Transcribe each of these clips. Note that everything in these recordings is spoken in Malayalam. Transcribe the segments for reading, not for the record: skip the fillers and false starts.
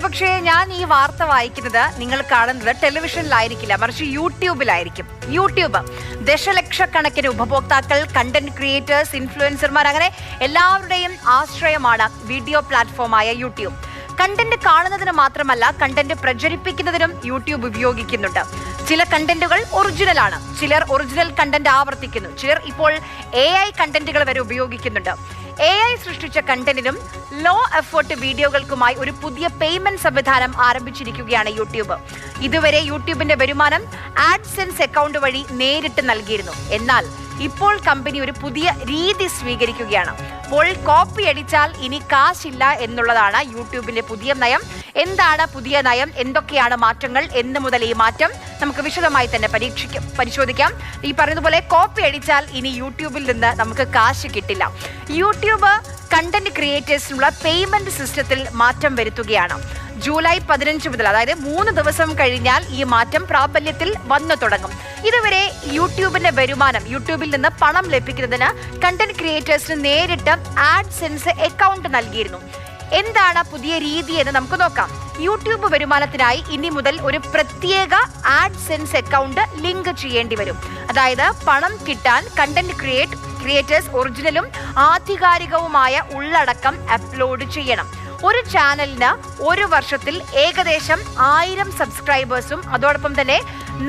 ഒരുപക്ഷെ ഞാൻ ഈ വാർത്ത വായിക്കുന്നത് നിങ്ങൾ കാണുന്നത് ടെലിവിഷനിലായിരിക്കില്ല, മറിച്ച് യൂട്യൂബിലായിരിക്കും. യൂട്യൂബ് ദശലക്ഷക്കണക്കിന് ഉപഭോക്താക്കൾ, കണ്ടന്റ് ക്രിയേറ്റേഴ്സ്, ഇൻഫ്ലുവൻസർമാർ, അങ്ങനെ എല്ലാവരുടെയും ആശ്രയമാണ് വീഡിയോ പ്ലാറ്റ്ഫോമായ യൂട്യൂബ്. കണ്ടന്റ് കാണുന്നതിന് മാത്രമല്ല, കണ്ടന്റ് പ്രചരിപ്പിക്കുന്നതിനും യൂട്യൂബ് ഉപയോഗിക്കുന്നുണ്ട്. ചില കണ്ടന്റുകൾ ഒറിജിനലാണ്, ചിലർ ഒറിജിനൽ കണ്ടന്റ് ആവർത്തിക്കുന്നു, ചിലർ ഇപ്പോൾ AI കണ്ടന്റുകൾ വരെ ഉപയോഗിക്കുന്നുണ്ട്. AI സൃഷ്ടിച്ച കണ്ടന്റിനും ലോ എഫേർട്ട് വീഡിയോകൾക്കുമായി ഒരു പുതിയ പേയ്മെന്റ് സംവിധാനം ആരംഭിച്ചിരിക്കുകയാണ് യൂട്യൂബ്. ഇതുവരെ യൂട്യൂബിന്റെ വരുമാനം ആഡ്സെൻസ് അക്കൗണ്ട് വഴി നേരിട്ട് നൽകിയിരുന്നു. എന്നാൽ ഇപ്പോൾ കമ്പനി ഒരു പുതിയ രീതി സ്വീകരിക്കുകയാണ്. അപ്പോൾ കോപ്പി അടിച്ചാൽ ഇനി കാശില്ല എന്നുള്ളതാണ് യൂട്യൂബിന്റെ പുതിയ നയം. എന്താണ് പുതിയ നയം, എന്തൊക്കെയാണ് മാറ്റങ്ങൾ, എന്ന് മുതൽ ഈ മാറ്റം നമുക്ക് വിശദമായി തന്നെ പരിശോധിക്കാം. ഈ പറയുന്നതുപോലെ കോപ്പി അടിച്ചാൽ ഇനി യൂട്യൂബിൽ നിന്ന് നമുക്ക് കാശ് കിട്ടില്ല. യൂട്യൂബ് കണ്ടന്റ് ക്രിയേറ്റേഴ്സിനുള്ള പേയ്മെന്റ് സിസ്റ്റത്തിൽ മാറ്റം വരുത്തുകയാണ്. ജൂലൈ 15 മുതൽ, അതായത് 3 ദിവസം കഴിഞ്ഞാൽ ഈ മാറ്റം പ്രാബല്യത്തിൽ വന്നു തുടങ്ങും. ഇതുവരെ യൂട്യൂബിന്റെ വരുമാനം, യൂട്യൂബിൽ നിന്ന് പണം ലഭിക്കുന്നതിന് കണ്ടന്റ് ക്രിയേറ്റേഴ്സിന് നേരിട്ട് ആഡ്സെൻസ് അക്കൗണ്ട് നൽകിയിരുന്നു. എന്താണ് പുതിയ രീതി എന്ന് നമുക്ക് നോക്കാം. യൂട്യൂബ് വരുമാനത്തിനായി ഇനി മുതൽ ഒരു പ്രത്യേക ആഡ്സെൻസ് അക്കൗണ്ട് ലിങ്ക് ചെയ്യേണ്ടി വരും. അതായത് പണം കിട്ടാൻ കണ്ടന്റ് ക്രിയേറ്റേഴ്സ് ഒറിജിനലും ആധികാരികവുമായ ഉള്ളടക്കം അപ്ലോഡ് ചെയ്യണം. ഒരു ചാനലിന് ഒരു വർഷത്തിൽ ഏകദേശം 1000 സബ്സ്ക്രൈബേഴ്സും അതോടൊപ്പം തന്നെ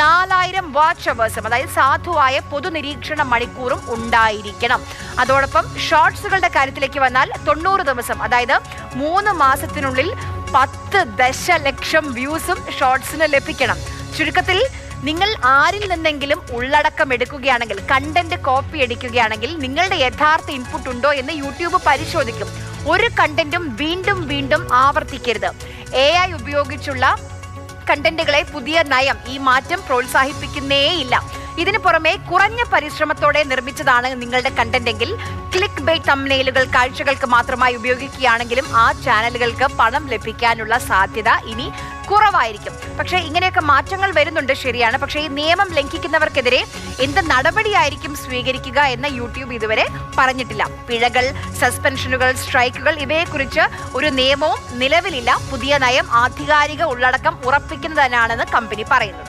4000 വാച്ച് അവേഴ്സും, അതായത് സാധുവായ പൊതുനിരീക്ഷണ മണിക്കൂറും ഉണ്ടായിരിക്കണം. അതോടൊപ്പം ഷോർട്സുകളുടെ കാര്യത്തിലേക്ക് വന്നാൽ 90 ദിവസം, അതായത് 3 മാസത്തിനുള്ളിൽ 10 ദശലക്ഷം വ്യൂസും ഷോർട്സിന് ലഭിക്കണം. ചുരുക്കത്തിൽ നിങ്ങൾ ആരിൽ നിന്നെങ്കിലും ഉള്ളടക്കം എടുക്കുകയാണെങ്കിൽ, കണ്ടന്റ് കോപ്പി അടിക്കുകയാണെങ്കിൽ, നിങ്ങളുടെ യഥാർത്ഥ ഇൻപുട്ട് ഉണ്ടോ എന്ന് യൂട്യൂബ് പരിശോധിക്കും. ഒരു കണ്ടന്റും വീണ്ടും വീണ്ടും ആവർത്തിക്കരുത്. AI ഉപയോഗിച്ചുള്ള കണ്ടന്റുകളെ പുതിയ നയം ഈ മാറ്റം പ്രോത്സാഹിപ്പിക്കുന്നേയില്ല. ഇതിനു പുറമെ കുറഞ്ഞ പരിശ്രമത്തോടെ നിർമ്മിച്ചതാണ് നിങ്ങളുടെ കണ്ടന്റെങ്കിൽ, ക്ലിക്ക് ബൈറ്റ് തംബ്നെയിലുകൾ കാഴ്ചകൾക്ക് മാത്രമായി ഉപയോഗിക്കുകയാണെങ്കിലും ആ ചാനലുകൾക്ക് പണം ലഭിക്കാനുള്ള സാധ്യത ഇനി കുറവായിരിക്കും. പക്ഷേ ഇങ്ങനെയൊക്കെ മാറ്റങ്ങൾ വരുന്നുണ്ട്, ശരിയാണ്. പക്ഷേ ഈ നിയമം ലംഘിക്കുന്നവർക്കെതിരെ എന്ത് നടപടിയായിരിക്കും സ്വീകരിക്കുക എന്ന് യൂട്യൂബ് ഇതുവരെ പറഞ്ഞിട്ടില്ല. പിഴകൾ, സസ്പെൻഷനുകൾ, സ്ട്രൈക്കുകൾ ഇവയെക്കുറിച്ച് ഒരു നിയമവും നിലവിലില്ല. പുതിയ നയം ആധികാരിക ഉള്ളടക്കം ഉറപ്പിക്കുന്നതിനാണെന്ന് കമ്പനി പറയുന്നു.